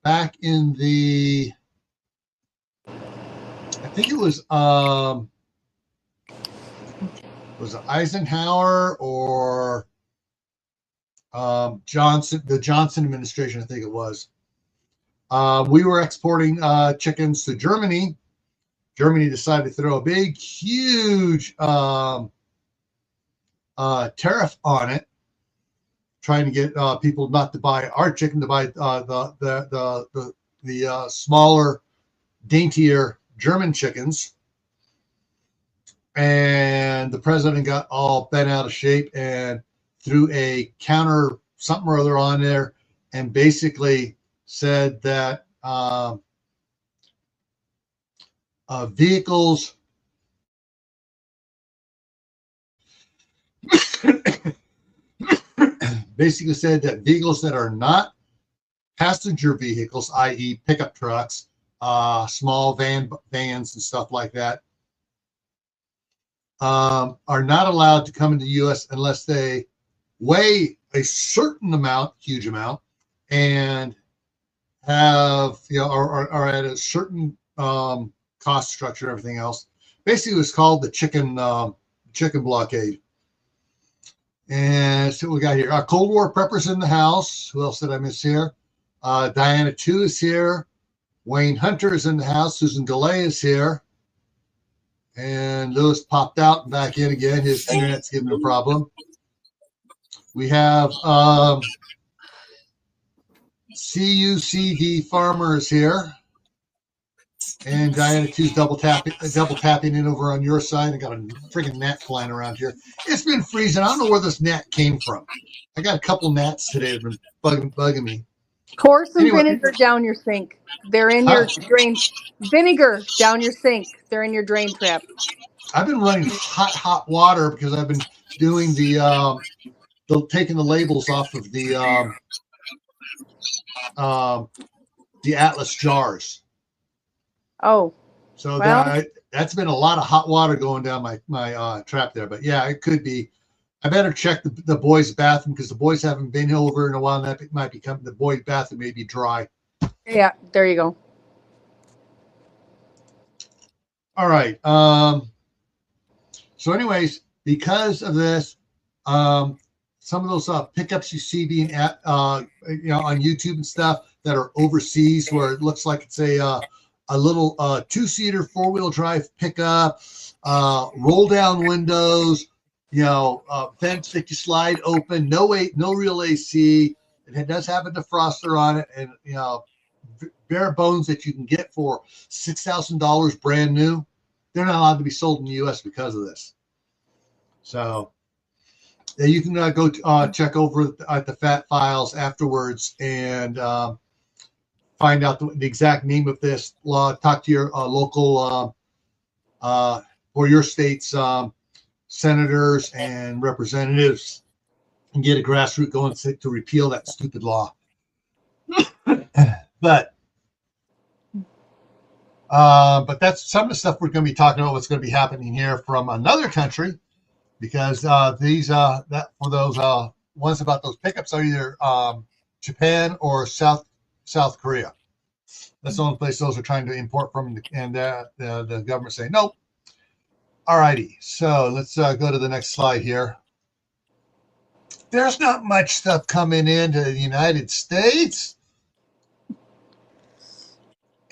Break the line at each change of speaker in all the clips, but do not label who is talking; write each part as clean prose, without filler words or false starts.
back in the, I think it was it Eisenhower or Johnson, the Johnson administration, I think it was. We were exporting chickens to Germany. Germany decided to throw a big, huge tariff on it, trying to get people not to buy our chicken, to buy the smaller, daintier German chickens. And the president got all bent out of shape and threw a counter something or other on there, and basically said that vehicles basically said that vehicles that are not passenger vehicles, i.e. pickup trucks, small vans and stuff like that, are not allowed to come into the U.S. unless they weigh a certain amount, huge amount, and have, are at a certain cost structure, everything else. Basically, it was called the chicken blockade. And so we got here. Cold War preppers in the house. Who else did I miss here? Diana 2 is here. Wayne Hunter is in the house. Susan DeLay is here. And Lewis popped out and back in again. His internet's giving him a problem. We have CUCD Farmers here. And Diana 2's double tapping in over on your side. I got a freaking gnat flying around here. It's been freezing. I don't know where this gnat came from. I got a couple gnats today that have been bugging me.
Pour some vinegar down your sink. They're in your drain. Vinegar down your sink. They're in your drain trap.
I've been running hot water because I've been doing the taking the labels off of the Atlas jars.
Oh,
so well, that's been a lot of hot water going down my trap there. But yeah, it could be. I better check the boys' bathroom because the boys haven't been over in a while. And that might become the boys' bathroom may be dry.
Yeah, there you go.
All right. So, anyways, because of this, some of those pickups you see being at on YouTube and stuff that are overseas, where it looks like it's a little 2-seater 4-wheel drive pickup, roll down windows. Vents that you slide open, no real AC. It does have a defroster on it, and bare bones that you can get for $6,000 brand new. They're not allowed to be sold in the U.S. because of this. So you can go check over at the FAT files afterwards and find out the exact name of this law. Talk to your local or your state's senators and representatives and get a grassroots going to repeal that stupid law. But that's some of the stuff we're going to be talking about. What's going to be happening here from another country, because these that for those ones about those pickups are either Japan or South Korea. That's the only place those are trying to import from, and the government saying nope. Alrighty, so let's go to the next slide here. There's not much stuff coming into the United States.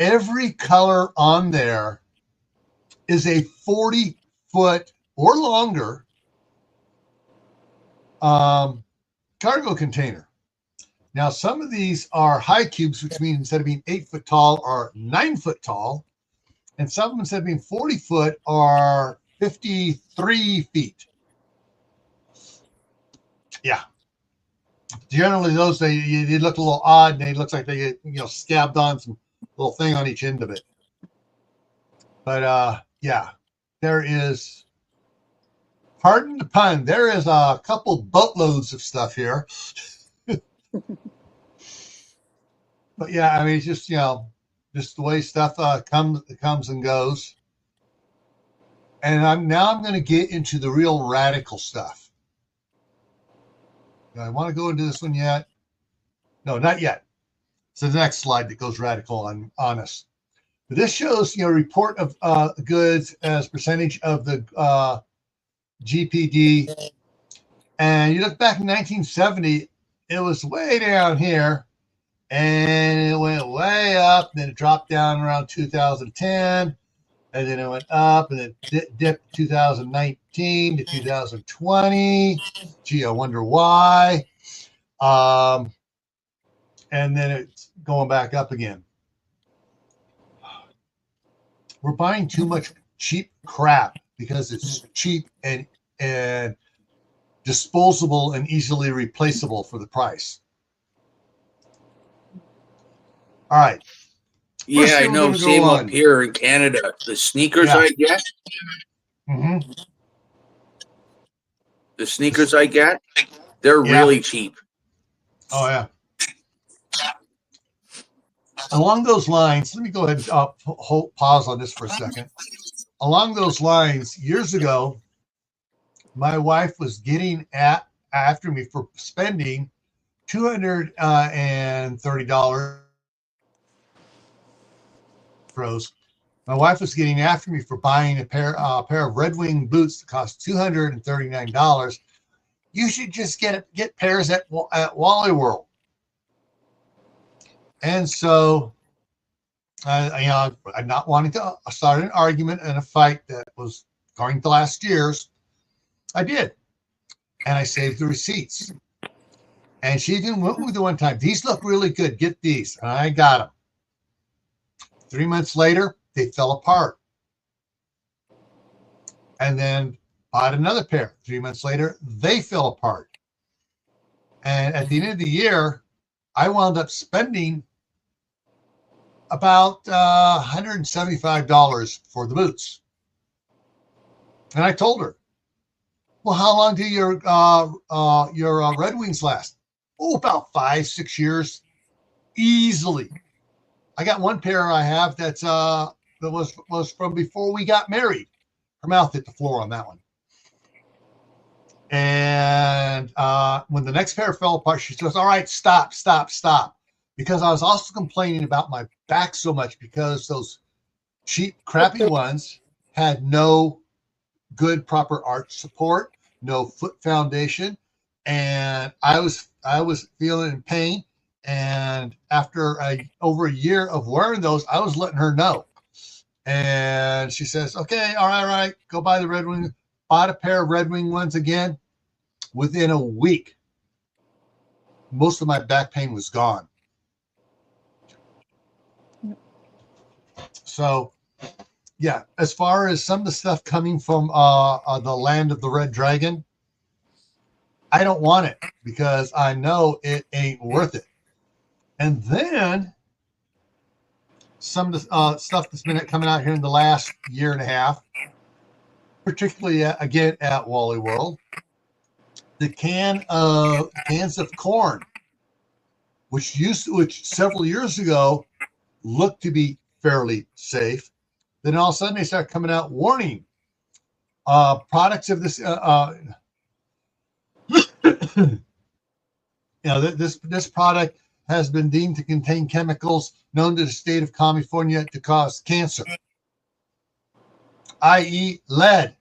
Every color on there is a 40-foot or longer cargo container. Now, some of these are high cubes, which means instead of being 8 foot tall are 9 foot tall. And some of them, instead of being 40 foot, are 53 feet. Yeah. Generally, those they look a little odd, and they look like they scabbed on some little thing on each end of it. But yeah, there is. Pardon the pun. There is a couple boatloads of stuff here. But yeah, I mean, it's just just the way stuff comes and goes. And I'm going to get into the real radical stuff. Do I want to go into this one yet? No, not yet. So the next slide that goes radical on us. But this shows, you know, report of goods as percentage of the GPD. And you look back in 1970, it was way down here, and it went way up, and then it dropped down around 2010, and then it went up, and then dipped 2019 to 2020. Gee, I wonder why. And then it's going back up again. We're buying too much cheap crap because it's cheap and disposable and easily replaceable for the price. All right.
Yeah, I know. Same up here in Canada. The sneakers I get.
Mm-hmm.
The sneakers I get, they're really cheap.
Oh, yeah. Along those lines, let me go ahead and pause on this for a second. Along those lines, years ago, my wife was getting after me for spending $230. My wife was getting after me for buying a pair of Red Wing boots that cost $239. You should just get pairs at Wally World. And so, I'm not wanting to start an argument and a fight that was going to last year's. I did. And I saved the receipts. And she even went with the one time. These look really good. Get these. And I got them. 3 months later, they fell apart. And then bought another pair. 3 months later, they fell apart. And at the end of the year, I wound up spending about $175 for the boots. And I told her, well, how long do your Red Wings last? Oh, about 5-6 years, easily. I got one pair I have that's that was from before we got married. Her mouth hit the floor on that one. And when the next pair fell apart, she says, "All right, stop." Because I was also complaining about my back so much because those cheap, crappy ones had no good, proper arch support, no foot foundation, and I was feeling in pain. And after over a year of wearing those, I was letting her know. And she says, "Okay, all right, go buy the Red Wing." Bought a pair of Red Wing ones again. Within a week, most of my back pain was gone. So, yeah, as far as some of the stuff coming from the land of the Red Dragon, I don't want it because I know it ain't worth it. And then some of the stuff that's been coming out here in the last year and a half, particularly again at Wally World, the cans of corn, which several years ago looked to be fairly safe. Then all of a sudden they start coming out warning products of this. This product has been deemed to contain chemicals known to the state of California to cause cancer, i.e., lead,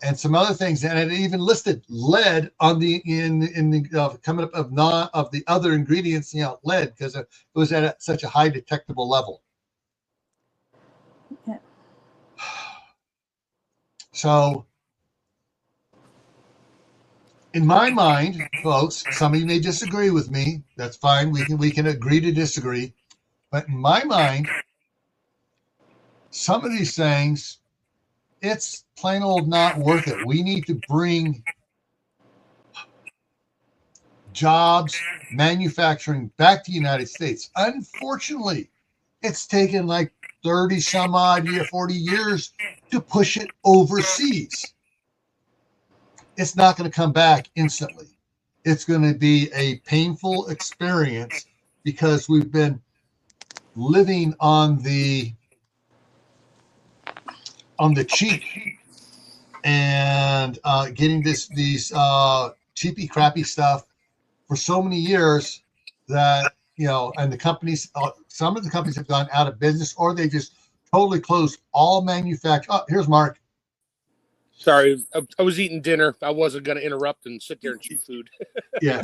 and some other things. And it even listed lead on the coming up of the other ingredients, lead, because it was at such a high detectable level.
Yeah.
So, in my mind, folks, some of you may disagree with me. That's fine. We can agree to disagree. But in my mind, some of these things, it's plain old not worth it. We need to bring jobs, manufacturing back to the United States. Unfortunately, it's taken like 30 some odd 40 years to push it overseas. It's not going to come back instantly. It's going to be a painful experience because we've been living on the cheap and getting these cheapy, crappy stuff for so many years that, and the companies, some of the companies have gone out of business, or they just totally closed all manufacturing. Oh, here's Mark.
Sorry, I was eating dinner. I wasn't going to interrupt and sit there and chew food.
Yeah.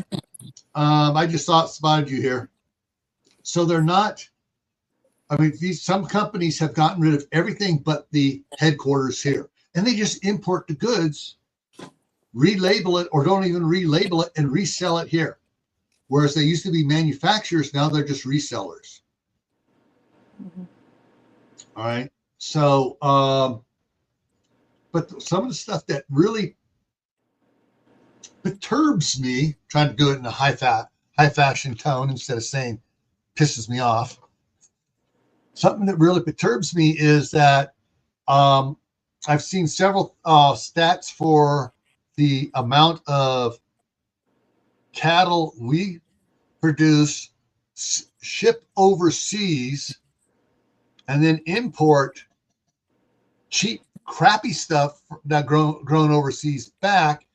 I just spotted you here. So they're not, some companies have gotten rid of everything but the headquarters here, and they just import the goods, relabel it, or don't even relabel it and resell it here. Whereas they used to be manufacturers, now they're just resellers.
Mm-hmm.
All right. So, but some of the stuff that really perturbs me, trying to do it in a high fashion tone instead of saying pisses me off. Something that really perturbs me is that I've seen several stats for the amount of cattle we produce, ship overseas, and then import cheap, crappy stuff that grown overseas back,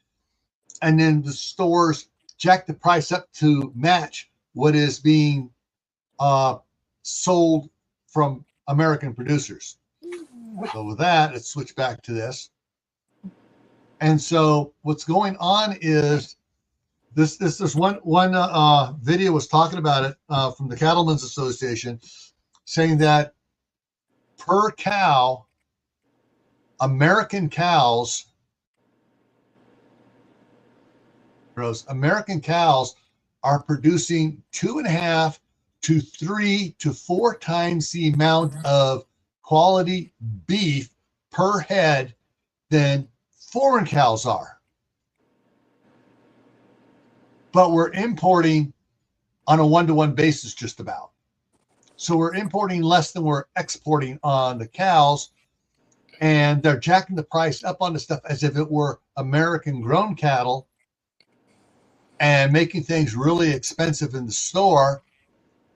and then the stores jack the price up to match what is being sold from American producers. So with that, let's switch back to this. And so what's going on is this one video was talking about it from the Cattlemen's Association, saying that per cow, American cows are producing 2.5 to 3 to 4 times the amount of quality beef per head than foreign cows are. But we're importing on a 1-to-1 basis just about. So we're importing less than we're exporting on the cows, and they're jacking the price up on the stuff as if it were American grown cattle and making things really expensive in the store,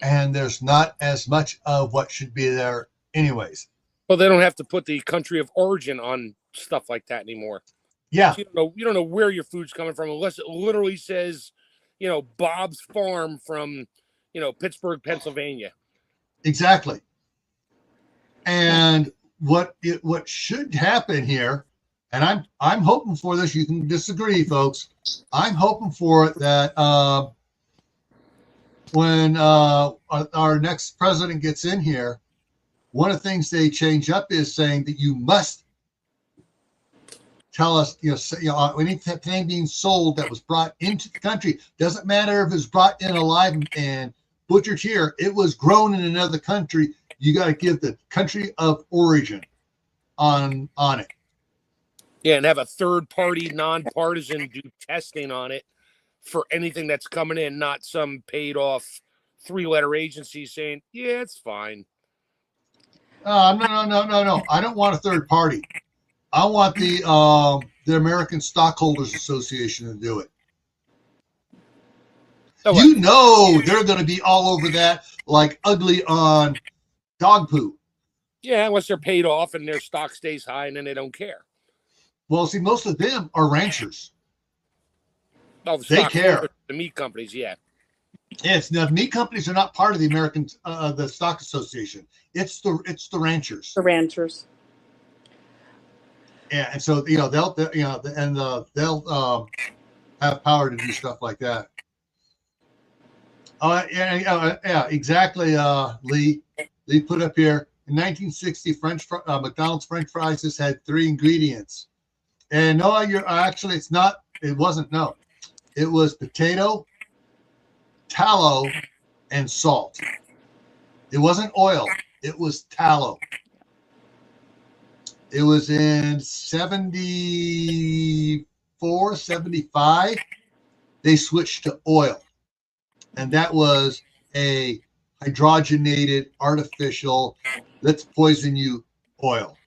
and there's not as much of what should be there anyways.
Well, they don't have to put the country of origin on stuff like that anymore.
Yeah.
So you don't know where your food's coming from unless it literally says, Bob's Farm from, Pittsburgh, Pennsylvania.
Exactly. And what should happen here, and I'm hoping for this. You can disagree, folks. I'm hoping for it that when our next president gets in here, one of the things they change up is saying that you must tell us, anything being sold that was brought into the country, doesn't matter if it's brought in alive and butchered here, it was grown in another country. You got to give the country of origin on it.
Yeah, and have a third party, nonpartisan do testing on it for anything that's coming in, not some paid off 3-letter agency saying, yeah, it's fine.
No. I don't want a third party. I want the American Stockholders Association to do it.
Oh,
They're going to be all over that like ugly on dog poo.
Yeah, unless they're paid off and their stock stays high and then they don't care.
Well, see, most of them are ranchers.
Oh,
they care.
The meat companies, yeah.
Yes, now the meat companies are not part of the American the Stock Association. It's the ranchers.
The ranchers.
Yeah, and so they'll have power to do stuff like that. Yeah, exactly. Lee put up here in 1960, McDonald's French fries just had 3 ingredients, and no, it's not. It wasn't. No, it was potato, tallow, and salt. It wasn't oil. It was tallow. It was in 74, 75. They switched to oil. And that was a hydrogenated, artificial, let's poison you oil.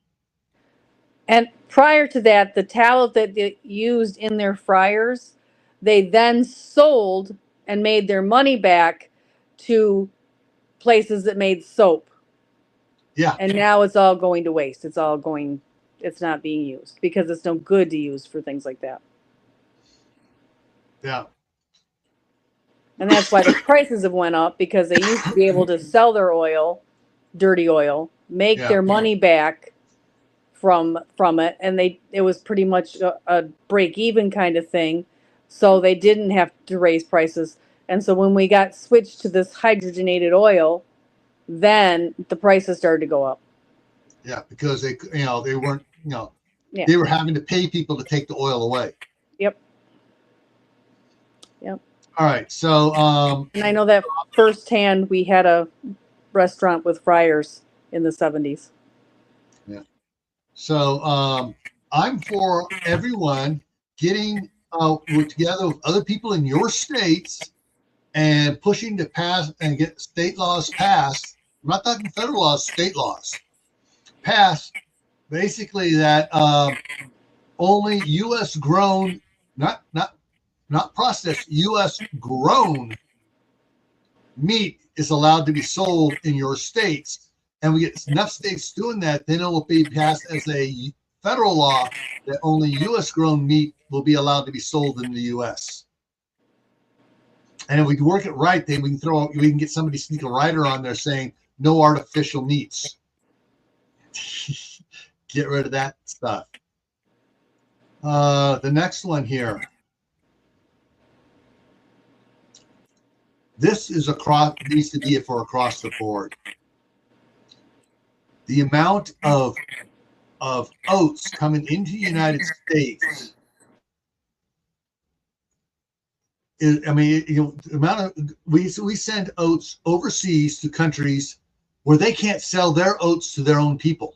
And prior to that, the tallow that they used in their fryers, they then sold and made their money back to places that made soap.
Yeah.
And now it's all going to waste. It's not being used because it's no good to use for things like that.
Yeah.
And that's why the prices have went up, because they used to be able to sell their oil, dirty oil, make their money back from it, and it was pretty much a break even kind of thing. So they didn't have to raise prices. And so when we got switched to this hydrogenated oil, then the prices started to go up.
Yeah, because they weren't,
Yeah.
they were having to pay people to take the oil away.
Yep.
All right. So,
and I know that firsthand. We had a restaurant with fryers in the 70s.
Yeah. So, I'm for everyone getting together with other people in your states and pushing to pass and get state laws passed. I'm not talking federal laws, state laws passed. Basically, that only U.S. grown, not processed, U.S. grown meat is allowed to be sold in your states. And we get enough states doing that, then it will be passed as a federal law that only U.S. grown meat will be allowed to be sold in the U.S. And if we can work it right, then we can get somebody sneak a rider on there saying no artificial meats. Get rid of that stuff. The next one here. This is needs to be for across the board. The amount of oats coming into the United States is, the amount of we send oats overseas to countries where they can't sell their oats to their own people.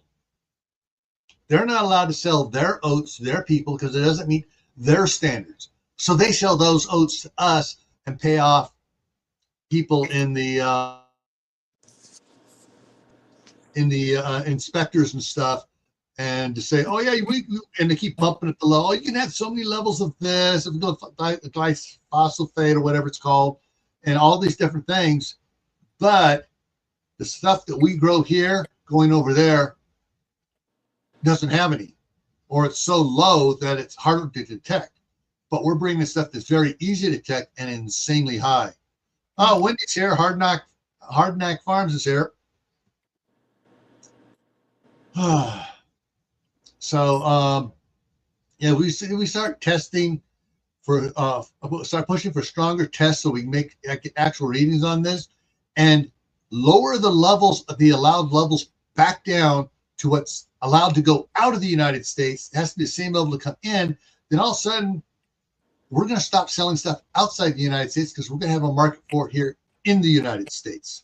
They're not allowed to sell their oats to their people because it doesn't meet their standards. So they sell those oats to us and pay off people in the inspectors and stuff, and to say, oh yeah, and they keep bumping it below. Oh, you can have so many levels of this, of glyphosate or whatever it's called, and all these different things. But the stuff that we grow here, going over there, doesn't have any, or it's so low that it's harder to detect. But we're bringing stuff that's very easy to detect and insanely high. Oh, Wendy's here. Hard Knack Farms is here. So, we start testing for start pushing for stronger tests so we can make actual readings on this and lower the levels of the allowed levels back down to what's allowed to go out of the United States. It has to be the same level to come in. Then all of a sudden, we're going to stop selling stuff outside the United States because we're going to have a market for it here in the United States.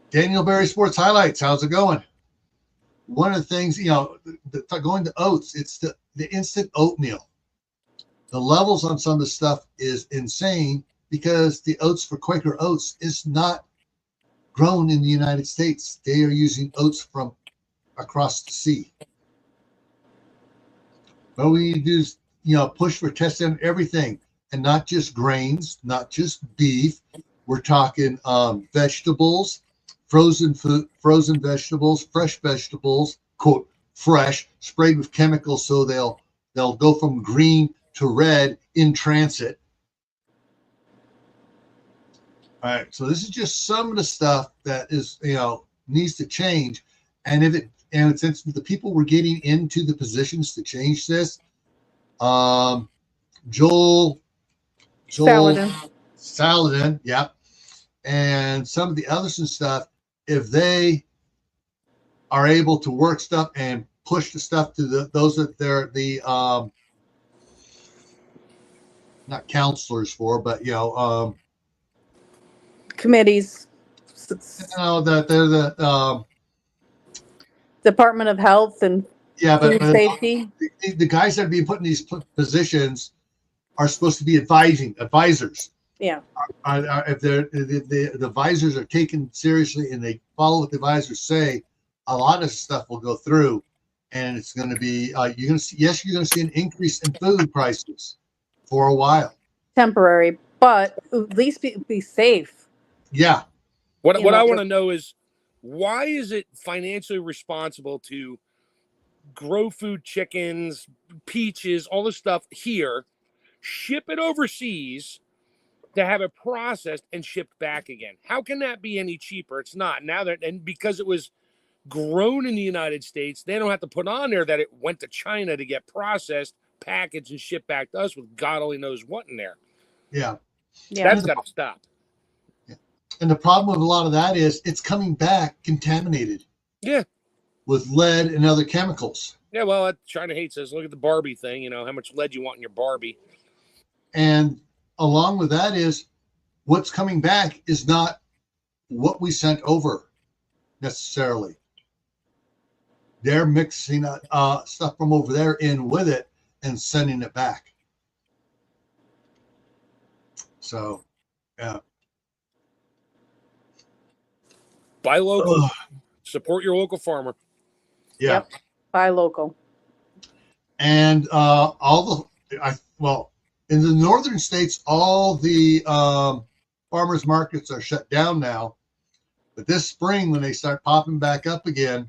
Daniel Berry Sports Highlights. How's it going? One of the things, going to oats, it's the instant oatmeal. The levels on some of the stuff is insane because the oats for Quaker Oats is not grown in the United States. They are using oats from across the sea. But we need to do, push for testing on everything, and not just grains, not just beef. We're talking vegetables, frozen food, frozen vegetables, fresh vegetables, quote, fresh, sprayed with chemicals so they'll go from green to red in transit. All right, so this is just some of the stuff that is, needs to change. And since the people were getting into the positions to change this, Joel Saladin, yeah, and some of the others and stuff, if they are able to work stuff and push the stuff to those that they're the not counselors for, but
committees,
that they're the
Department of Health and Food Safety.
The guys that are being put in these positions are supposed to be advisors.
Yeah.
If the advisors are taken seriously and they follow what the advisors say, a lot of stuff will go through, and it's going to be you're going to see an increase in food prices for a while.
Temporary, but at least be safe.
Yeah.
What I want to know is, why is it financially responsible to grow food, chickens, peaches, all this stuff here, ship it overseas to have it processed and shipped back again. How can that be any cheaper? It's not. Now that, and because it was grown in the United States, they don't have to put on there that it went to China to get processed, packaged, and shipped back to us with God only knows what in there.
Yeah.
That's got to stop.
Yeah. And the problem with a lot of that is it's coming back contaminated.
Yeah.
With lead and other chemicals.
Yeah, well, China hates us. Look at the Barbie thing. How much lead you want in your Barbie.
And along with that is what's coming back is not what we sent over necessarily. They're mixing stuff from over there in with it and sending it back. So, yeah.
Buy local. Support your local farmer.
Yeah.
Yep. Buy local.
And in the northern states, all the farmers markets are shut down now. But this spring, when they start popping back up again,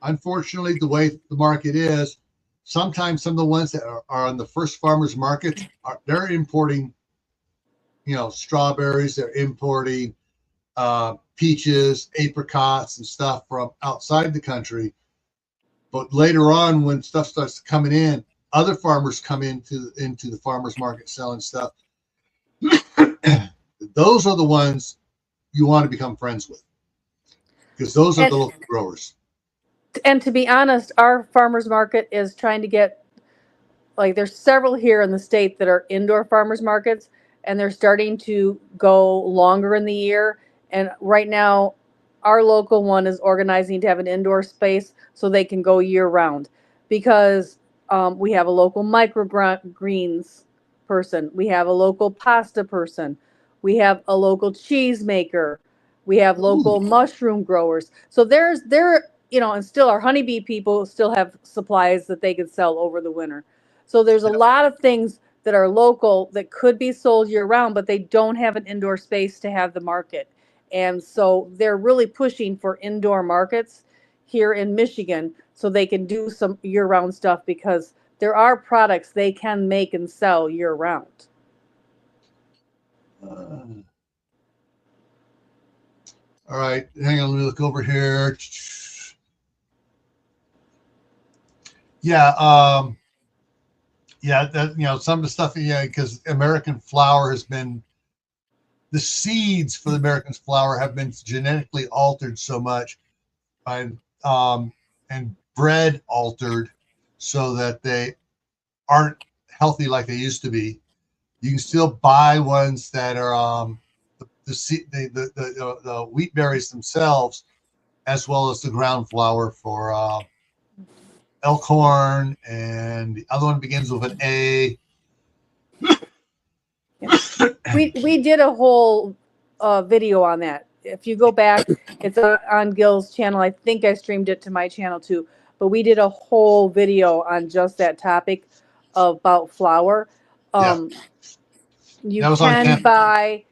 unfortunately, the way the market is, sometimes some of the ones that are on the first farmers markets they're importing, strawberries. They're importing peaches, apricots, and stuff from outside the country. But later on, when stuff starts coming in, other farmers come into the farmers market selling stuff. Those are the ones you want to become friends with, because those are the local growers.
And to be honest, our farmers market is trying to get, there's several here in the state that are indoor farmers markets, and they're starting to go longer in the year. And right now, our local one is organizing to have an indoor space so they can go year round, because we have a local microgreens person. We have a local pasta person. We have a local cheese maker. We have local mushroom growers. So and still our honeybee people still have supplies that they could sell over the winter. So there's a lot of things that are local that could be sold year round, but they don't have an indoor space to have the market. And so they're really pushing for indoor markets here in Michigan so they can do some year-round stuff, because there are products they can make and sell year-round.
All right, hang on, let me look over here. Yeah, some of the stuff, because American flour has been, the seeds for the American flour have been genetically altered so much, and bred altered so that they aren't healthy like they used to be. You can still buy ones that are the wheat berries themselves, as well as the ground flour for Elkhorn, and the other one begins with an A.
We did a whole video on that. If you go back, it's on Gil's channel. I think I streamed it to my channel too. But we did a whole video on just that topic about flour. You can buy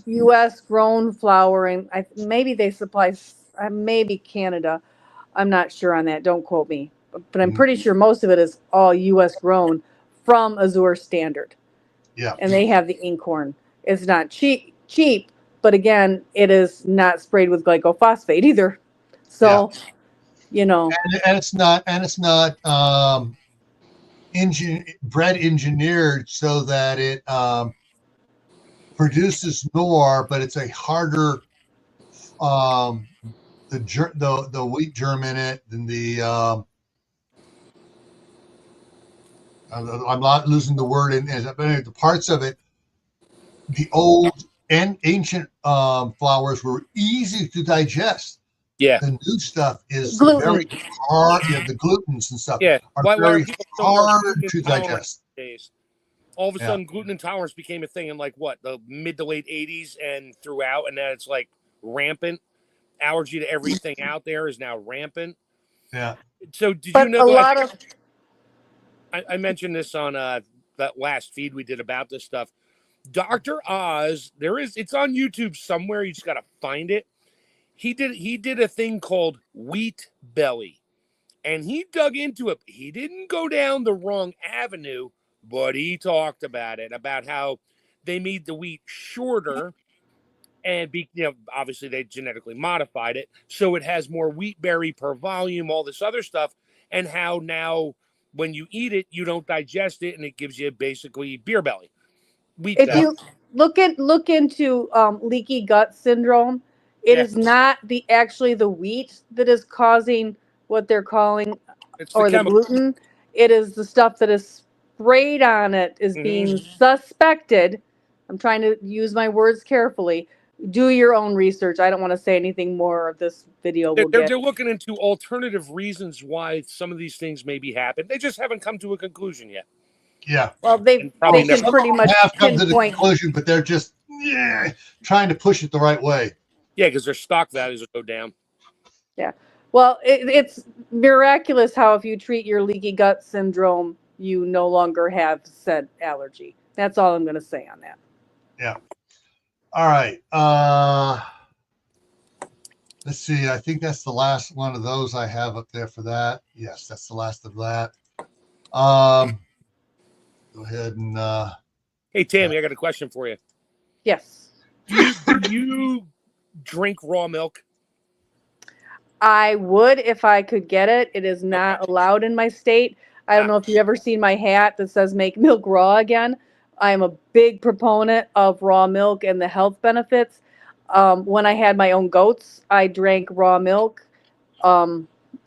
U.S. grown flour, and maybe they supply, maybe Canada. I'm not sure on that. Don't quote me. But I'm pretty sure most of it is all U.S. grown from Azure Standard.
Yeah.
And they have the inkhorn. It's not cheap, but again, it is not sprayed with glyphosate either. So,
and it's not bred engineered so that it produces more, but it's a harder the wheat germ in it than the I'm not losing the word in the parts of it. The old and ancient flours were easy to digest.
Yeah.
The new stuff is
gluten.
very hard. Yeah, the glutens and stuff
are
very hard to digest.
All of a sudden, gluten intolerance became a thing in the mid to late 80s and throughout, and then it's rampant. Allergy to everything out there is now rampant.
Yeah.
So did you know? I mentioned this on that last feed we did about this stuff. Dr. Oz, it's on YouTube somewhere. You just got to find it. He did a thing called Wheat Belly, And he dug into it. He didn't go down the wrong avenue, but he talked about it, about how they made the wheat shorter and obviously they genetically modified it so it has more wheat berry per volume, all this other stuff, and how now when you eat it, you don't digest it, and it gives you basically beer belly. Wheat
If
belly.
you look into leaky gut syndrome, it is not actually the wheat that is causing what they're calling, or the gluten. It is the stuff that is sprayed on it is being suspected. I'm trying to use my words carefully. Do your own research. I don't want to say anything more of this video.
They're looking into alternative reasons why some of these things maybe happen. They just haven't come to a conclusion yet.
Yeah.
Well, they can pretty much
have come to the
pinpoint.
conclusion, but they're just trying to push it the right way.
Yeah, because their stock values will go down.
Yeah. Well, it's miraculous how if you treat your leaky gut syndrome, you no longer have said allergy. That's all I'm going to say on that.
Yeah. All right. Let's see. I think that's the last one of those I have up there for that. Yes, that's the last of that. Go ahead and.
Hey, Tammy, I got a question for you.
Yes.
Do you drink raw milk?
I would if I could get it. It is not allowed in my state. I don't know if you've ever seen my hat that says "Make Milk Raw Again." I am a big proponent of raw milk and the health benefits. When I had my own goats, I drank raw milk.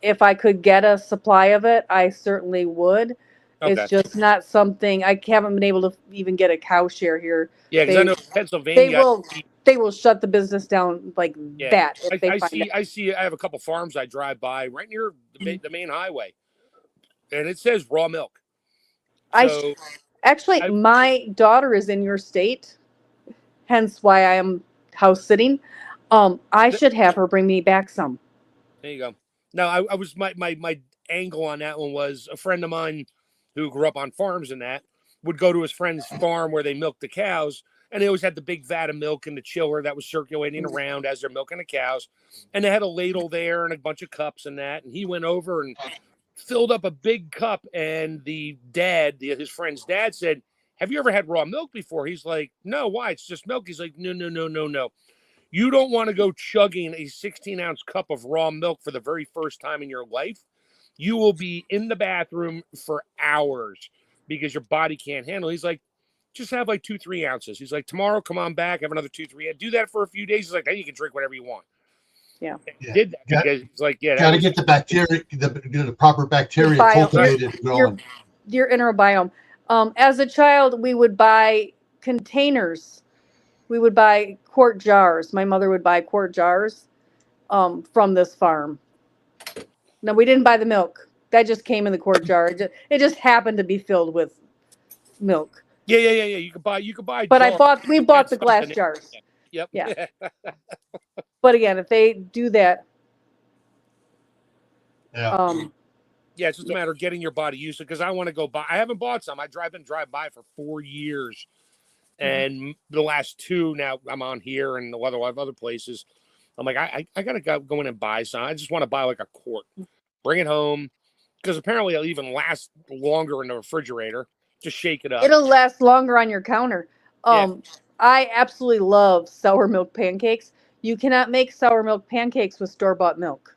If I could get a supply of it, I certainly would. Okay. It's just not something I haven't been able to even get a cow share here.
Yeah, because I know Pennsylvania.
They will shut the business down like that if they find out.
I see. I have a couple farms I drive by right near the main highway, and it says raw milk. So,
my daughter is in your state, hence why I am house sitting. I should have her bring me back some.
There you go. No, I was my angle on that one was a friend of mine who grew up on farms and that would go to his friend's farm where they milk the cows. And they always had the big vat of milk in the chiller that was circulating around as they're milking the cows. And they had a ladle there and a bunch of cups and that. And he went over and filled up a big cup. And the dad, his friend's dad said, "Have you ever had raw milk before?" He's like, "No, why? It's just milk." He's like, No. You don't want to go chugging a 16-ounce cup of raw milk for the very first time in your life. You will be in the bathroom for hours because your body can't handle it. He's like, just have like 2-3 ounces. He's like, tomorrow, come on back, have another 2-3. Do that for a few days. He's like, hey, you can drink whatever you want.
Yeah.
He did that because he's like,
got to get the bacteria, the proper bacteria cultivated.
Your inner biome. As a child, we would buy containers. We would buy quart jars. My mother would buy quart jars from this farm. No, we didn't buy the milk. That just came in the quart jar. It just happened to be filled with milk.
Yeah. You could buy.
But we bought the glass jars.
Yep.
Yeah. But again, if they do that,
it's just a matter of getting your body used to it. Because I want to go buy. I haven't bought some. I drive by for 4 years, and the last 2 now I'm on here and a lot of other places. I'm like, I gotta go in and buy some. I just want to buy like a quart, bring it home, because apparently it'll even last longer in the refrigerator. Just shake it up.
It'll last longer on your counter. I absolutely love sour milk pancakes. You cannot make sour milk pancakes with store-bought milk.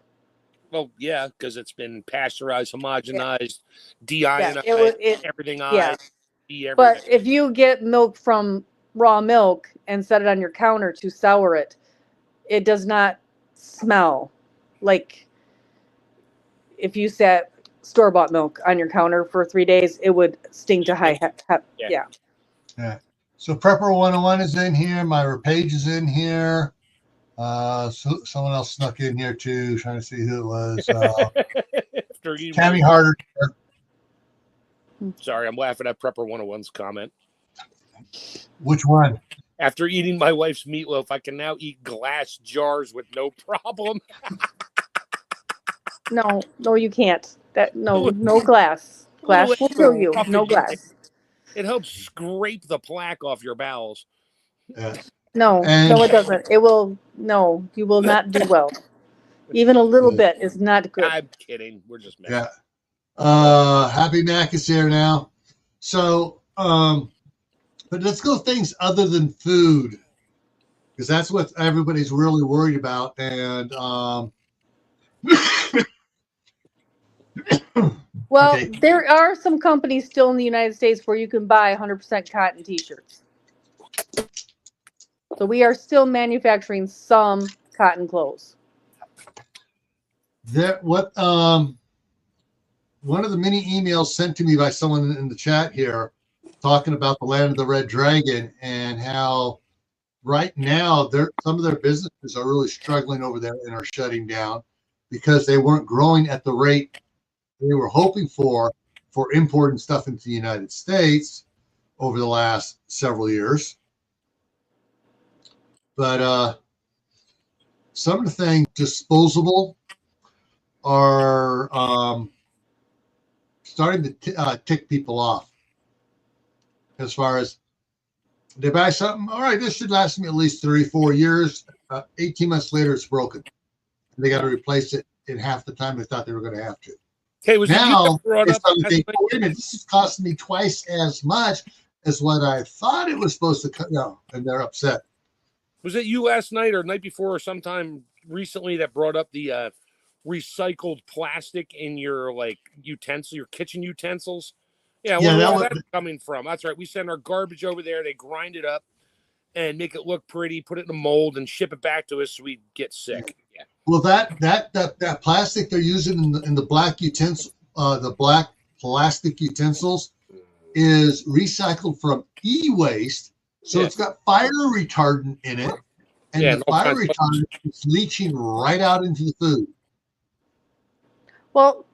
Well, yeah, because it's been pasteurized, homogenized, deionized, everything on it.
But if you get milk from raw milk and set it on your counter to sour it, it does not smell like if you set store-bought milk on your counter for 3 days, it would stink to high. Yeah.
So Prepper 101 is in here. My page is in here. So someone else snuck in here too, trying to see who it was. Tammy Harder.
Sorry, I'm laughing at Prepper 101's comment.
Which one?
After eating my wife's meatloaf, I can now eat glass jars with no problem.
No, you can't. No glass. Glass will kill you. No glass.
It helps scrape the plaque off your bowels.
No, it doesn't. It will. No, you will not do well. Even a little bit is not good.
I'm kidding. We're just messing.
Yeah. Happy Mac is here now. So, but let's go things other than food, because that's what everybody's really worried about. And
Well,
okay.
there are some companies still in the United States where you can buy 100% cotton T-shirts. So we are still manufacturing some cotton clothes.
One of the many emails sent to me by someone in the chat here talking about the land of the Red Dragon and how right now some of their businesses are really struggling over there and are shutting down because they weren't growing at the rate they were hoping for importing stuff into the United States over the last several years. But some of the things disposable are starting to tick people off. As far as they buy something, all right, this should last me at least 3-4 years. 18 months later, it's broken. They got to replace it in half the time they thought they were going to have to.
Hey, was
now,
it brought up?
Wait a minute, this is costing me twice as much as what I thought it was supposed to cut. No, and they're upset.
Was it you last night or night before or sometime recently that brought up the recycled plastic in your your kitchen utensils? Yeah, where's that coming from? That's right. We send our garbage over there. They grind it up and make it look pretty, put it in a mold, and ship it back to us so we get sick. Yeah.
Well, that plastic they're using in the black utensil, the black plastic utensils, is recycled from e-waste. So it's got fire retardant in it, and the fire retardant is leaching right out into the food.
Well,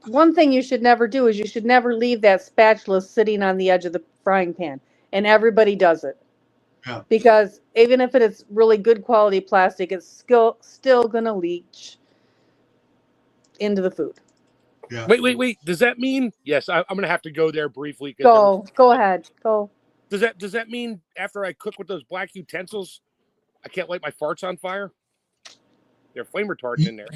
one thing you should never do is you should never leave that spatula sitting on the edge of the frying pan, and everybody does it.
Yeah.
Because even if it is really good quality plastic, it's still going to leach into the food.
Yeah. Wait. Does that mean? Yes, I'm going to have to go there briefly.
Go ahead. Go.
Does that mean after I cook with those black utensils, I can't light my farts on fire? There are flame retardants in there.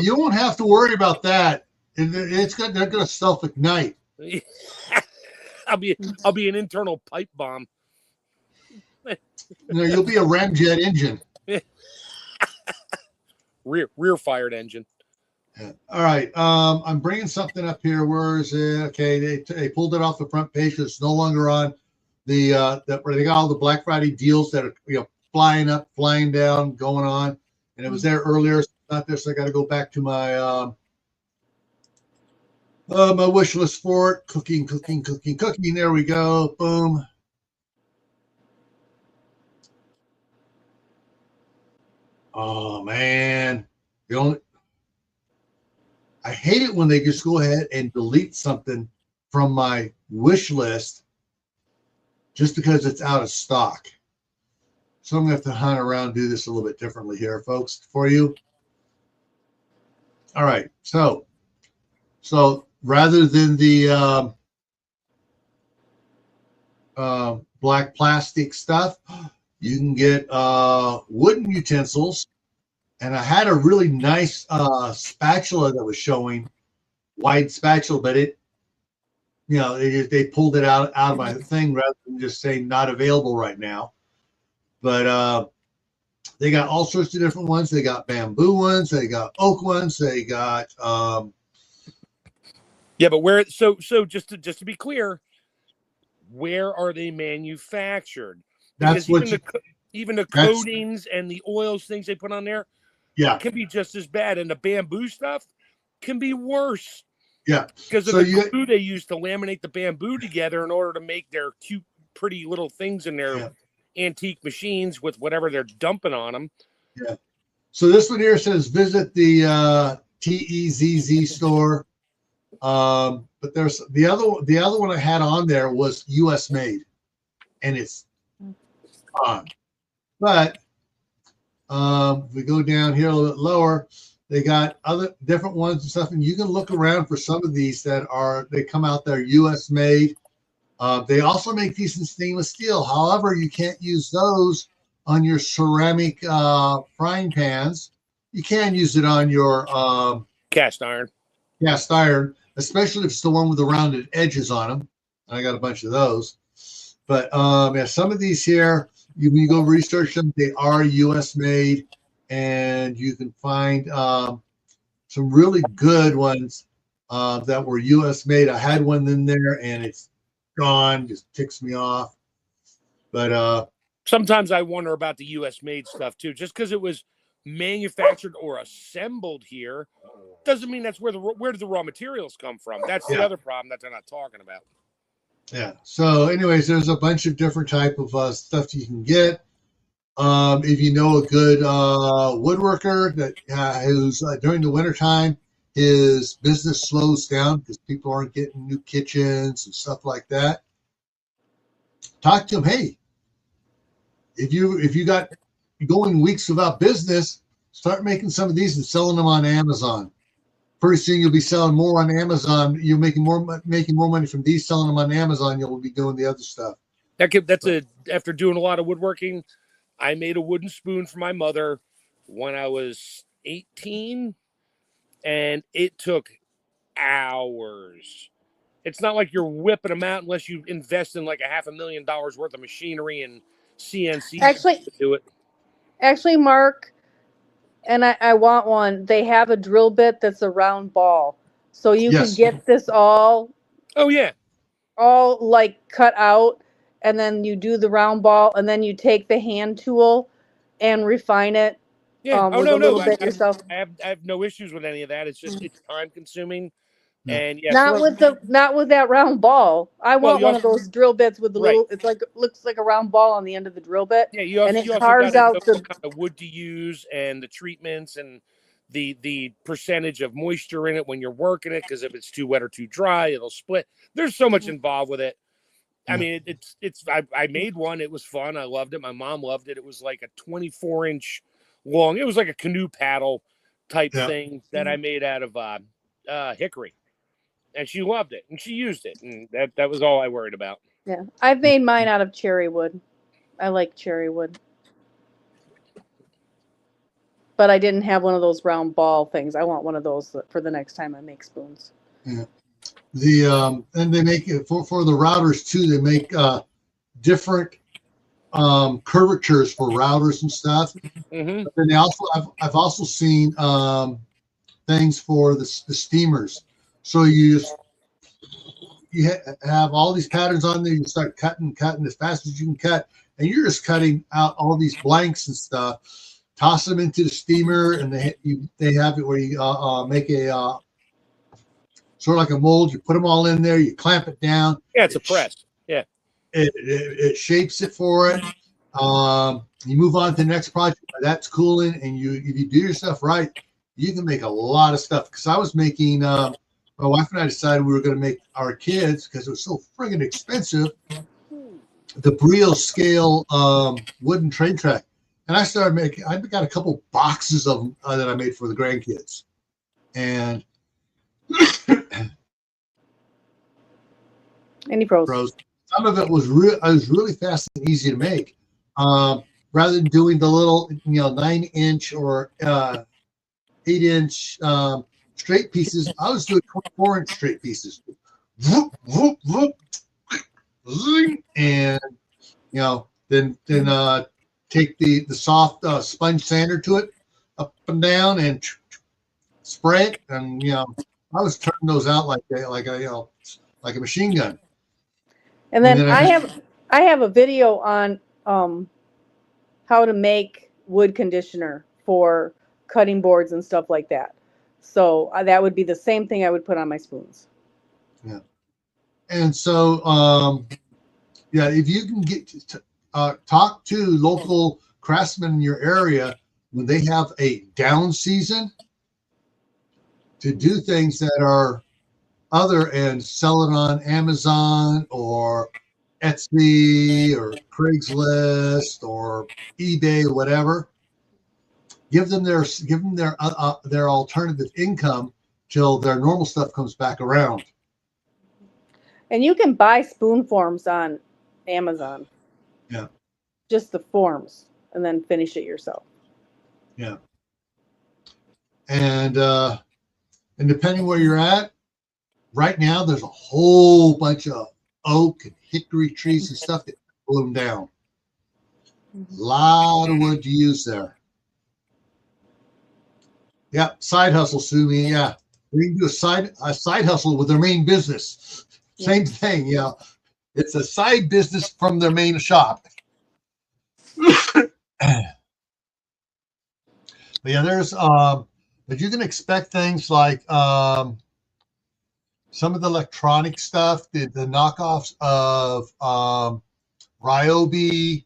You won't have to worry about that. They're going to self-ignite.
I'll be an internal pipe bomb.
You'll be a ramjet engine.
rear fired engine.
Yeah. All right. I'm bringing something up here. Where is it? Okay, they pulled it off the front page. It's no longer on the where they got all the Black Friday deals that are flying up, flying down, going on. And it was there earlier. It's not there, so I got to go back to my my wish list for it. Cooking. There we go. Boom. Oh man, I hate it when they just go ahead and delete something from my wish list just because it's out of stock. So I'm going to have to hunt around and do this a little bit differently here, folks, for you. All right. So rather than the black plastic stuff, you can get wooden utensils. And I had a really nice spatula that was showing, wide spatula, but they pulled it out of my thing rather than just saying not available right now. But they got all sorts of different ones. They got bamboo ones. They got oak ones. They got
yeah, but where? So just to be clear, where are they manufactured? Because
that's
even the coatings and the oils things they put on there, can be just as bad, and the bamboo stuff can be worse.
Yeah,
because of the glue they use to laminate the bamboo together in order to make their cute, pretty little things in their antique machines with whatever they're dumping on them.
Yeah. So this one here says visit the TEZZ store. But there's the other one I had on there was US made, and it's on. But if we go down here a little bit lower, they got other different ones and stuff, and you can look around for some of these they come out there US made. They also make decent stainless steel. However, you can't use those on your ceramic frying pans. You can use it on your
Cast iron.
cast iron, especially if it's the one with the rounded edges on them. I got a bunch of those. But yeah, some of these here, when you go research them, they are U.S. made, and you can find some really good ones that were U.S. made. I had one in there, and it's gone. Just ticks me off. But
sometimes I wonder about the U.S. made stuff too. Just because it was manufactured or assembled here doesn't mean that's where do the raw materials come from. That's the other problem that they're not talking about.
Yeah. So, anyways, there's a bunch of different type of stuff you can get. If you know a good woodworker that who's during the wintertime, his business slows down because people aren't getting new kitchens and stuff like that. Talk to him. Hey, if you got going weeks without business, start making some of these and selling them on Amazon. Pretty soon you'll be selling more on Amazon. You're making more money from these, selling them on Amazon. You'll be doing the other stuff.
After doing a lot of woodworking, I made a wooden spoon for my mother when I was 18, and it took hours. It's not like you're whipping them out unless you invest in like $500,000 worth of machinery and CNC to do it.
Actually, Mark, and I want one. They have a drill bit that's a round ball, so you can get this all.
Oh yeah,
all like cut out, and then you do the round ball, and then you take the hand tool and refine it.
Yeah.
With a little bit yourself.
I have no issues with any of that. It's just it's time consuming. And
not with that round ball. I want one of those drill bits with the little. It's like looks like a round ball on the end of the drill bit.
Yeah, you also got to know what kind of wood to use and the treatments and the percentage of moisture in it when you're working it, because if it's too wet or too dry, it'll split. There's so much involved with it. I mean, I made one. It was fun. I loved it. My mom loved it. It was like a 24-inch long. It was like a canoe paddle type thing that I made out of hickory. And she loved it, and she used it, and that was all I worried about.
Yeah, I've made mine out of cherry wood. I like cherry wood, but I didn't have one of those round ball things. I want one of those for the next time I make spoons.
Yeah, and they make it for the routers too. They make different curvatures for routers and stuff.
Mm-hmm.
But then I've also seen things for the steamers. So you have all these patterns on there. You start cutting as fast as you can cut, and you're just cutting out all these blanks and stuff. Toss them into the steamer, and they have it where you make a sort of like a mold. You put them all in there. You clamp it down.
Yeah, it's a press. Yeah,
it shapes it for it. You move on to the next project. That's cooling, and if you do your stuff right, you can make a lot of stuff. Because I was making. My wife and I decided we were going to make our kids, because it was so friggin' expensive, the Brio scale wooden train track. And I started making, I got a couple boxes of them that I made for the grandkids. And
any pros?
Some of it was really fast and easy to make. Rather than doing the little 9-inch or 8-inch straight pieces, I was doing 24-inch straight pieces. Whoop, whoop, whoop, zing, and then take the soft sponge sander to it, up and down, and spray it. And I was turning those out like a machine gun.
And then I have a video on how to make wood conditioner for cutting boards and stuff like that. So that would be the same thing I would put on my spoons.
Yeah. And so, if you can get to talk to local craftsmen in your area when they have a down season to do things that are other and sell it on Amazon or Etsy or Craigslist or eBay or whatever. Give them their alternative income till their normal stuff comes back around.
And you can buy spoon forms on Amazon.
Yeah.
Just the forms. and then finish it yourself.
Yeah. And depending where you're at, right now there's a whole bunch of oak and hickory trees and stuff that bloom down. A lot of wood to use there. Yeah, side hustle, Sumi. Yeah, we can do a side hustle with their main business. Same thing. Yeah, it's a side business from their main shop. But yeah, there's but you can expect things like some of the electronic stuff, the knockoffs of Ryobi,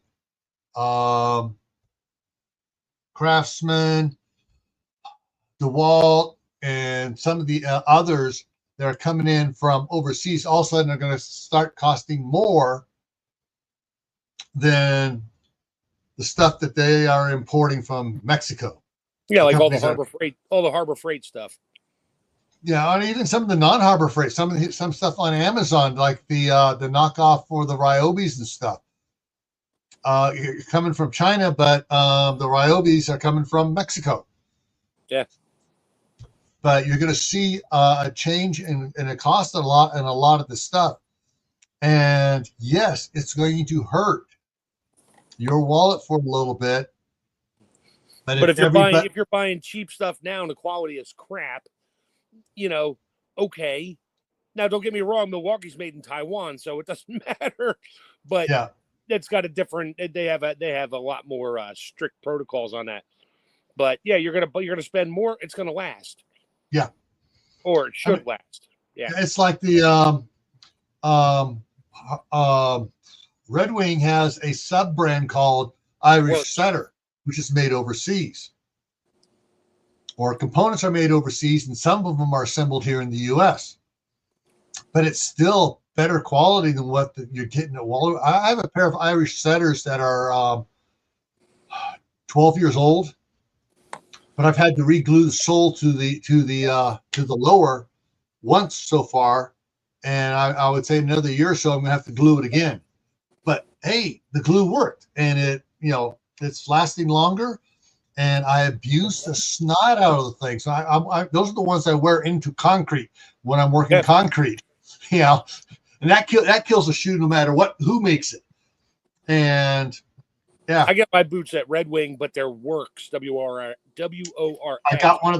Craftsman, DeWalt, and some of the others that are coming in from overseas. All of a sudden, are going to start costing more than the stuff that they are importing from Mexico.
Yeah, like all the Harbor Freight stuff.
Yeah, and even some of the non-Harbor Freight, some stuff on Amazon, like the knockoff for the Ryobis and stuff, coming from China, but the Ryobis are coming from Mexico.
Yeah.
But you're going to see a change in the cost a lot of the stuff, and yes, it's going to hurt your wallet for a little bit.
But if you're buying cheap stuff now and the quality is crap, okay. Now, don't get me wrong, Milwaukee's made in Taiwan, so it doesn't matter. But
yeah,
it's got a different. They have a lot more strict protocols on that. But yeah, you're gonna spend more. It's gonna last.
Yeah,
or it should last. Yeah,
it's like the Red Wing has a sub brand called Irish Setter, which is made overseas. Or components are made overseas, and some of them are assembled here in the U.S. But it's still better quality than what you're getting at Walmart. I have a pair of Irish Setters that are 12 years old, but I've had to re-glue the sole to the lower once so far, and I would say another year or so I'm gonna have to glue it again. But hey, the glue worked, and it's lasting longer. And I abuse the snot out of the thing. So those are the ones I wear into concrete when I'm working concrete. And that kills a shoe no matter who makes it. And yeah,
I get my boots at Red Wing, but they're Works, WORX.
I got one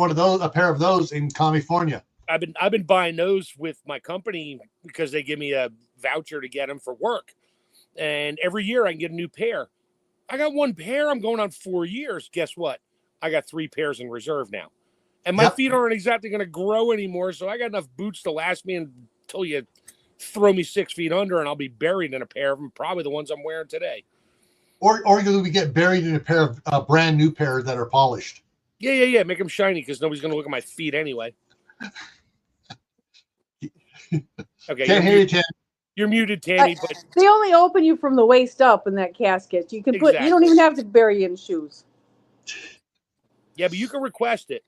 of those, a pair of those in California.
I've been buying those with my company because they give me a voucher to get them for work, and every year I can get a new pair. I got one pair. I'm going on 4 years. Guess what? I got 3 pairs in reserve now. And my feet aren't exactly going to grow anymore, so I got enough boots to last me until you throw me 6 feet under, and I'll be buried in a pair of them, probably the ones I'm wearing today.
Or you're going to get buried in a pair of brand new pairs that are polished.
Yeah. Make them shiny because nobody's going to look at my feet anyway. Okay.
Can't hear you, Tim.
You're muted, Tammy. But
they only open you from the waist up in that casket. You can you don't even have to bury in shoes.
Yeah, but you can request it.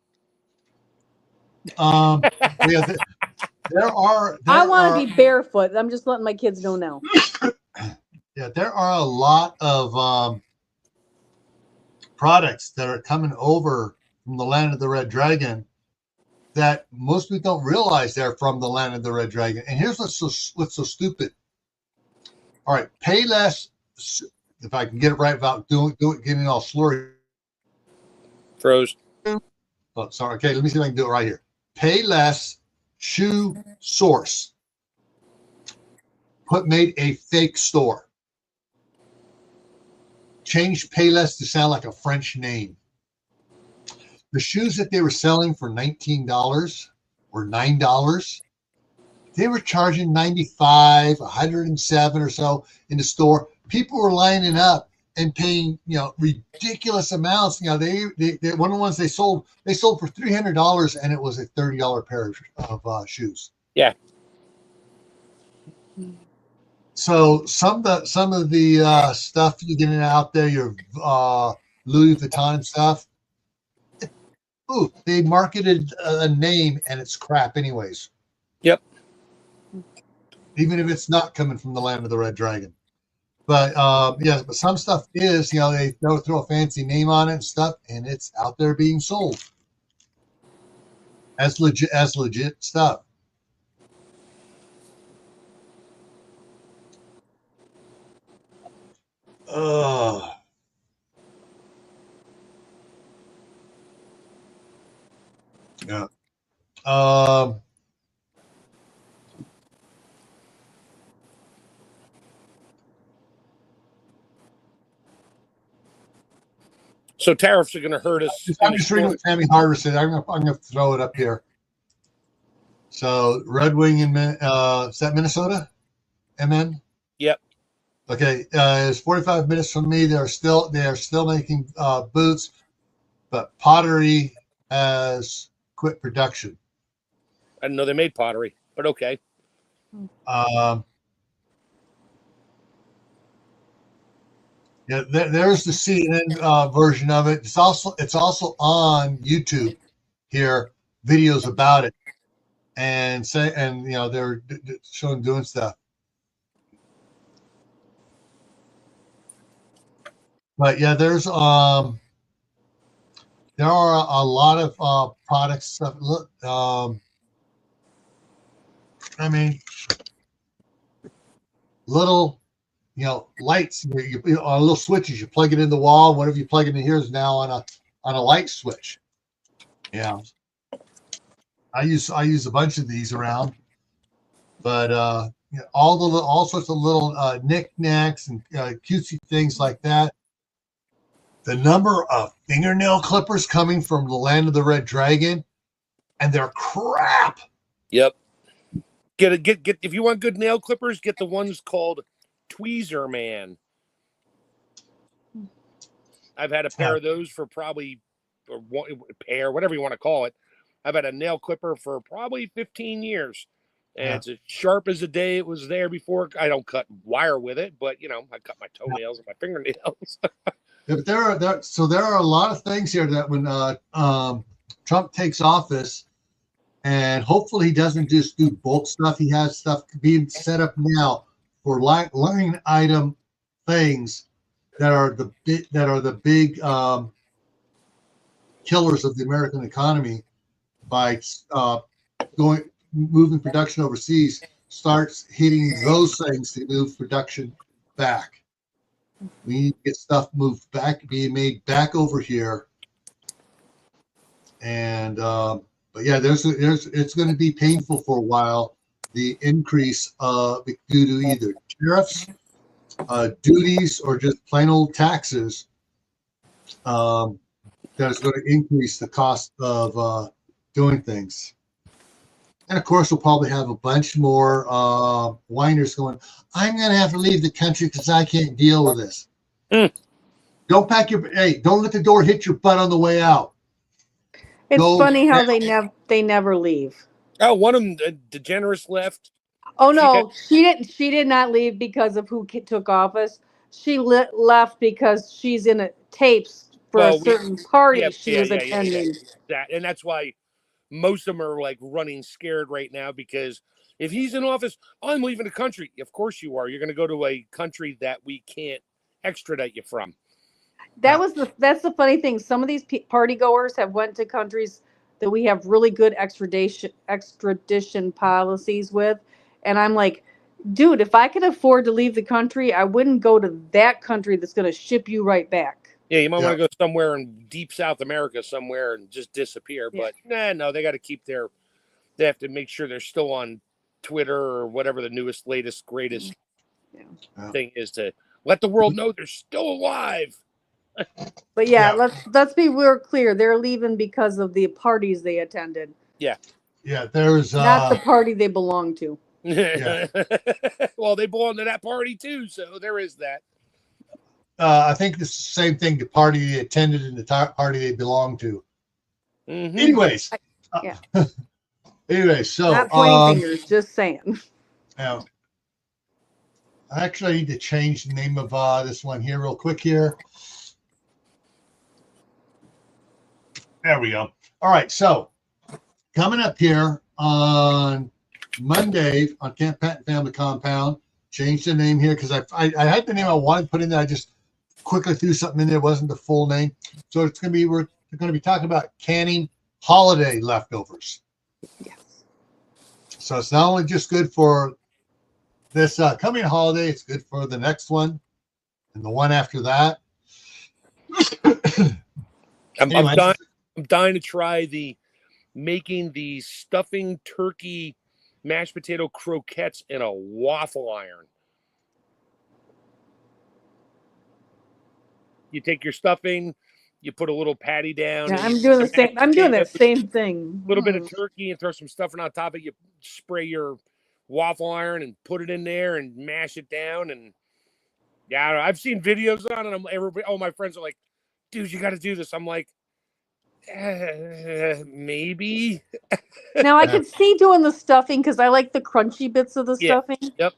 Yeah, there are.
I want to be barefoot. I'm just letting my kids know now.
Yeah, there are a lot of products that are coming over from the land of the Red Dragon that most people don't realize they're from the land of the Red Dragon. And here's what's so stupid. All right, pay less. If I can get it right without getting all slurry.
Froze.
Oh, sorry. Okay, let me see if I can do it right here. Pay less. Shoe source. Made a fake store. Changed Payless to sound like a French name. The shoes that they were selling for $19 or $9, they were charging $95, $107 or so in the store. People were lining up and paying, ridiculous amounts. They one of the ones they sold for $300, and it was a $30 pair of shoes.
Yeah.
So some of the stuff you're getting out there, your Louis Vuitton stuff. Ooh, they marketed a name and it's crap anyways.
Yep.
Even if it's not coming from the land of the Red Dragon. But yeah, but some stuff is, they throw a fancy name on it and stuff, and it's out there being sold as legit stuff. Yeah.
So tariffs are going to hurt us.
I'm just reading what Tammy Harder said. I'm gonna throw it up here. So Red Wing in is that Minnesota? MN.
Yep.
Okay, it's 45 minutes from me. They are still making boots, but Pottery has quit production.
I didn't know they made pottery, but okay.
Yeah, there's the CNN version of it. It's also on YouTube here, videos about it, and they're showing doing stuff. But yeah, there are a lot of products stuff. Look, I mean, little lights, on little switches. You plug it in the wall. Whatever you plug it in here is now on a light switch. Yeah, I use a bunch of these around, but all sorts of little knickknacks and cutesy things like that. The number of fingernail clippers coming from the land of the Red Dragon, and they're crap.
Yep. Get if you want good nail clippers, get the ones called Tweezer Man. I've had a pair of those for probably whatever you want to call it. I've had a nail clipper for probably 15 years. And it's as sharp as the day it was there before. I don't cut wire with it, but I cut my toenails and my fingernails.
Yeah, but there are a lot of things here that when Trump takes office, and hopefully he doesn't just do bulk stuff. He has stuff being set up now for line item things that are the big killers of the American economy by moving production overseas. Starts hitting those things to move production back. We need to get stuff moved back, being made back over here. And but yeah, it's going to be painful for a while. The increase due to either tariffs, duties, or just plain old taxes that is going to increase the cost of doing things. And of course, we'll probably have a bunch more whiners going, I'm going to have to leave the country because I can't deal with this. Don't let the door hit your butt on the way out.
It's funny how they never leave.
Oh, one of them, DeGeneres left.
Oh no, she did not leave because of who took office. She left because she's in tapes for a certain party she was attending.
And that's why most of them are like running scared right now, because if he's in office, I'm leaving the country. Of course you are. You're going to go to a country that we can't extradite you from.
That's the funny thing. Some of these party goers have went to countries that we have really good extradition policies with, and I'm like, dude, if I could afford to leave the country, I wouldn't go to that country that's going to ship you right back.
Yeah, you might want to go somewhere in deep South America somewhere and just disappear. But no, they got to keep they have to make sure they're still on Twitter or whatever the newest, latest, greatest thing is, to let the world know they're still alive.
But let's be real clear. They're leaving because of the parties they attended.
Yeah, there's
not the party they belong to.
Well, they belong to that party too, so there is that.
I think it's the same thing. The party they attended and the party they belong to. Mm-hmm. Anyways, so
not pointing fingers, just saying.
Now, I actually need to change the name of this one here real quick here. There we go. All right, so coming up here on Monday on Camp Patton Family Compound, change the name here because I had the name I wanted to put in there. I just quickly threw something in there. It wasn't the full name. So it's going to be, we're going to be talking about canning holiday leftovers.
Yes.
So it's not only just good for this coming holiday, it's good for the next one and the one after that.
I'm
Anyway.
dying to try making the stuffing turkey mashed potato croquettes in a waffle iron. You take your stuffing, you put a little patty down.
Yeah, I'm doing the same. I'm doing that same thing.
A little bit of turkey and throw some stuffing on top of it. You spray your waffle iron and put it in there and mash it down. And yeah, I don't know. I've seen videos on it. Everybody, all my friends are like, dude, you got to do this. I'm like, maybe.
Now I can see doing the stuffing because I like the crunchy bits of the stuffing.
Yep.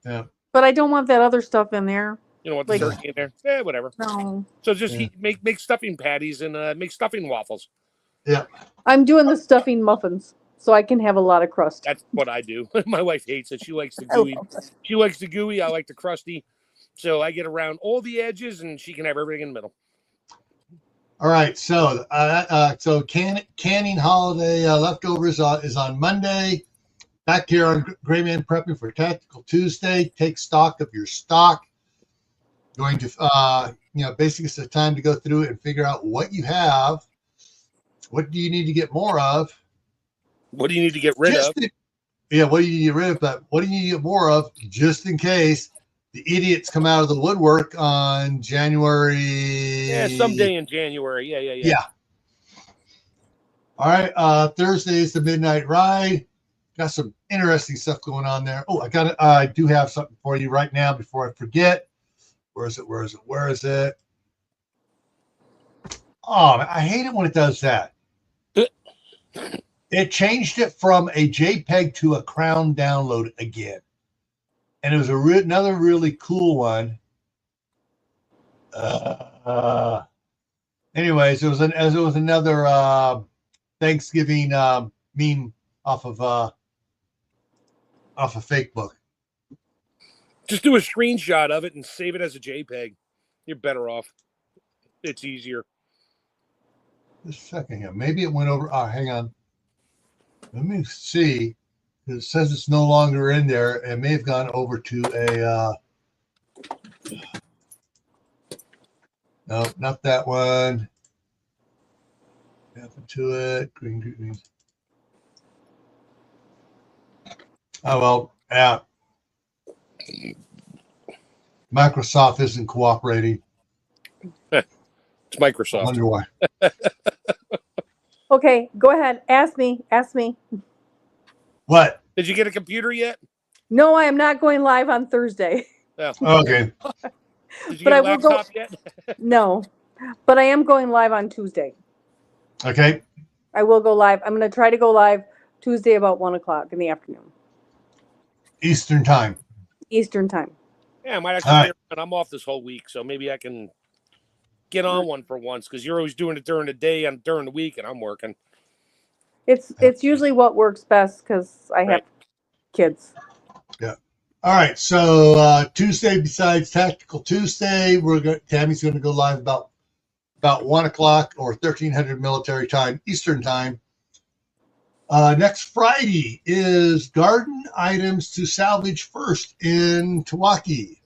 Yeah.
But I don't want that other stuff in there.
You don't want the turkey in there? Whatever.
No.
So just make stuffing patties and make stuffing waffles.
Yeah.
I'm doing the stuffing muffins so I can have a lot of crust.
That's what I do. My wife hates it. She likes the gooey. She likes the gooey. I like the crusty. So I get around all the edges and she can have everything in the middle.
All right. So canning holiday leftovers is on Monday. Back here on Gray Man Prepping for Tactical Tuesday. Take stock of your stock. Going to, basically it's the time to go through it and figure out what you have. What do you need to get more of?
What do you need to get rid of?
What do you need to get rid of? But what do you need to get more of just in case the idiots come out of the woodwork on January?
Yeah, someday in January. Yeah.
All right. Thursday is the midnight ride. Got some interesting stuff going on there. Oh, I do have something for you right now before I forget. Where is it? Oh, I hate it when it does that. It changed it from a JPEG to a Crown download again. And it was another really cool one. Anyways, it was another Thanksgiving meme off of Facebook.
Just do a screenshot of it and save it as a JPEG. You're better off. It's easier.
Just a second here. Maybe it went over. Oh, hang on. Let me see. It says it's no longer in there. It may have gone over to a. No, not that one. What happened to it? Green. Oh, well, yeah. Microsoft isn't cooperating.
It's Microsoft.
I wonder why.
Okay, go ahead. Ask me.
What?
Did you get a computer yet?
No, I am not going live on Thursday.
Oh.
Okay.
Did you
But
get
I
a
will go.
laptop yet?
No, but I am going live on Tuesday.
Okay.
I will go live. I'm going to try to go live Tuesday about 1:00 in the afternoon.
Eastern time.
Eastern time.
Yeah, I might actually. I'm off this whole week, so maybe I can get on one for once because you're always doing it during the day and during the week, and I'm working.
It's usually what works best because I have kids.
Yeah. All right. So Tuesday, besides Tactical Tuesday, Tammy's going to go live about 1:00 or 1300 military time, Eastern time. Next Friday is garden items to salvage first in Milwaukee.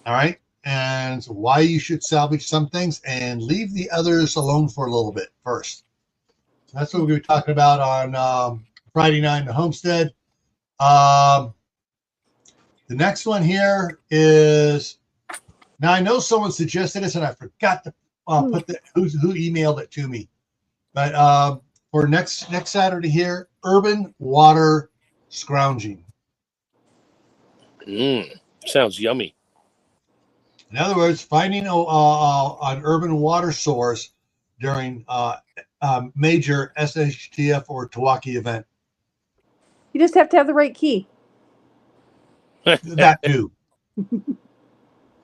All right. And why you should salvage some things and leave the others alone for a little bit first. So that's what we're going to be talking about on Friday night in the homestead. The next one here is, now I know someone suggested this and I forgot to put who emailed it to me, but for next Saturday here, urban water scrounging.
Sounds yummy.
In other words, finding an urban water source during major SHTF or Milwaukee event.
You just have to have the right key.
That too.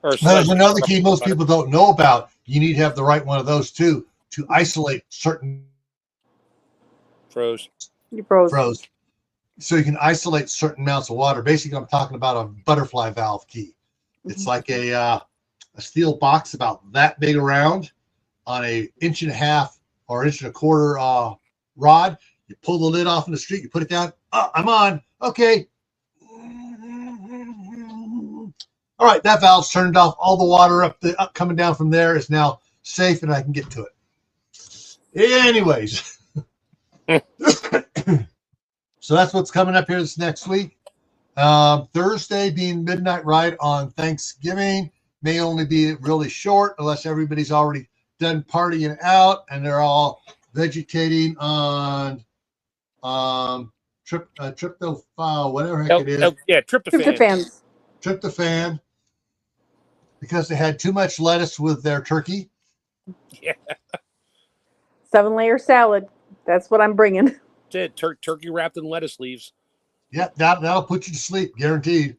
There's another key most people don't know about. You need to have the right one of those too to isolate certain
froze.
You froze.
so you can isolate certain amounts of water. Basically, I'm talking about a butterfly valve key. It's like a steel box about that big around on a 1.5 or 1.25 rod. You pull the lid off in the street, you put it down. Oh, I'm on. Okay. All right, that valve's turned off. All the water up coming down from there is now safe, and I can get to it. Anyways, so that's what's coming up here this next week. Thursday being midnight ride on Thanksgiving may only be really short unless everybody's already done partying out and they're all vegetating on tryptophan, whatever heck it is.
Yeah, tryptophan.
Tryptophan, because they had too much lettuce with their turkey.
Yeah.
7-layer salad. That's what I'm bringing.
That's it. Turkey wrapped in lettuce leaves.
Yep, that'll put you to sleep, guaranteed.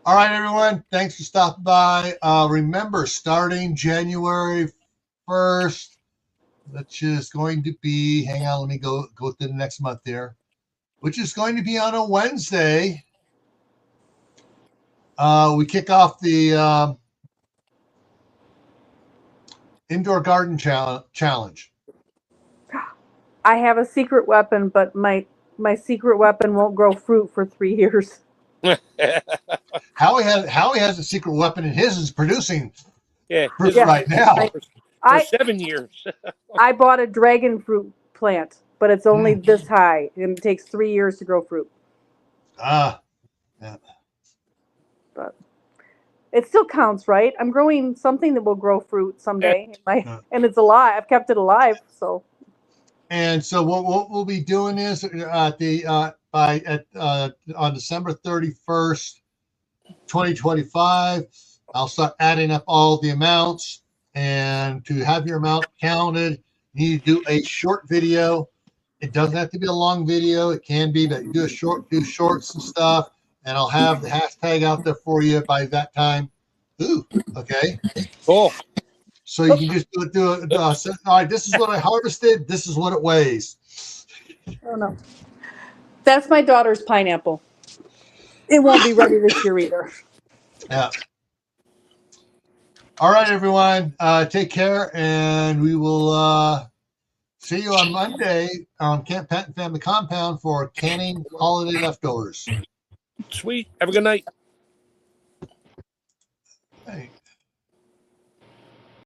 All right, everyone. Thanks for stopping by. Remember, starting January 1st, which is going to be, hang on, let me go to the next month here, which is going to be on a Wednesday. We kick off the indoor garden challenge.
I have a secret weapon, but my secret weapon won't grow fruit for 3 years.
Howie has a secret weapon, and his is producing fruit
Yeah.
right now.
For 7 years.
I bought a dragon fruit plant, but it's only this high, and it takes 3 years to grow fruit.
Yeah.
But it still counts, right? I'm growing something that will grow fruit someday, and it's alive. I've kept it alive, so.
And so what we'll be doing is on December 31st, 2025, I'll start adding up all the amounts. And to have your amount counted, you need to do a short video. It doesn't have to be a long video. It can be, but you do shorts and stuff. And I'll have the hashtag out there for you by that time. Ooh, okay.
Cool.
So you can just do it. All right, this is what I harvested. This is what it weighs.
Oh no, that's my daughter's pineapple. It won't be ready this year either.
Yeah. All right, everyone. Take care, and we will see you on Monday on Camp Patton Family Compound for canning holiday leftovers.
Sweet. Have a good night.